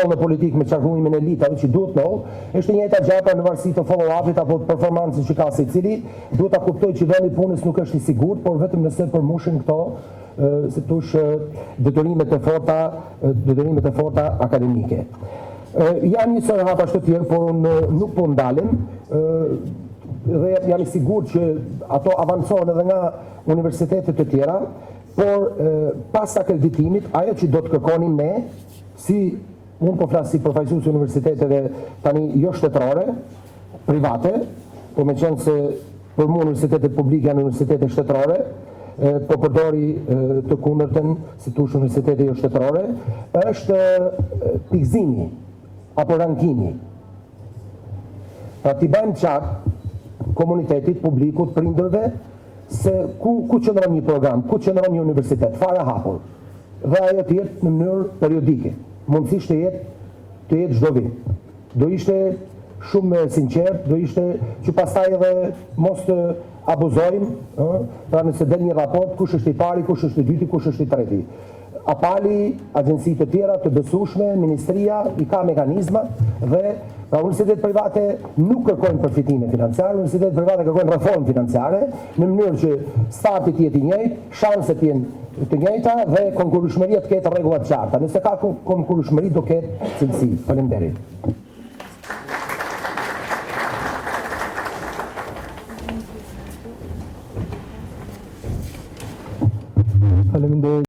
në politikë me qarkullimin e litave që duhet në, është njëjta gjëja në varësi të follow-upit apo performancës që ka secili, duhet ta kuptoj që vendi i punës nuk është i sigurt, por vetëm nëse përmbushin këto si thosh detyrimet e forta akademike. Janë një sër hapa të tjerë, por unë nuk po ndalem dhe jam i sigurt që ato avancohen edhe nga universitetet të tjera, por pas akreditimit, ajo që do të kërkonim ne, unë po flas si përfaqësues i universiteteve tani jo shtetërore, private, po me qenë se për mua universitetet publike janë universitete shtetërore, po përdori të kundërtën si thosh universitete jo shtetërore, është pikëzimi apo rankimi. Pra t'i bëjmë qartë komunitetit, publikut, prindërve se ku qëndron një program, ku qëndron një universitet, fare hapur. Dhe ajo të jetë në mënyrë periodike. Mundësisht të jetë çdo vit. Do ishte shumë sinqert, do ishte që pastaj edhe mos të abuzojmë, pra nëse del një raport, kush është i pari, kush është i dyti, kush është i treti. Apali, agjencitë të tjera të besueshme, ministria i ka mekanizma dhe pra universitetet private nuk kërkojnë përfitime financiare, universitetet private kërkojnë reformë financiare në mënyrë që starti të jetë i njëjtë, shanset të jenë të njëjta dhe konkurrueshmëria të ketë rregulla të qarta. Nëse ka konkurrueshmëri do ketë cilësi. Faleminderit. Faleminderit.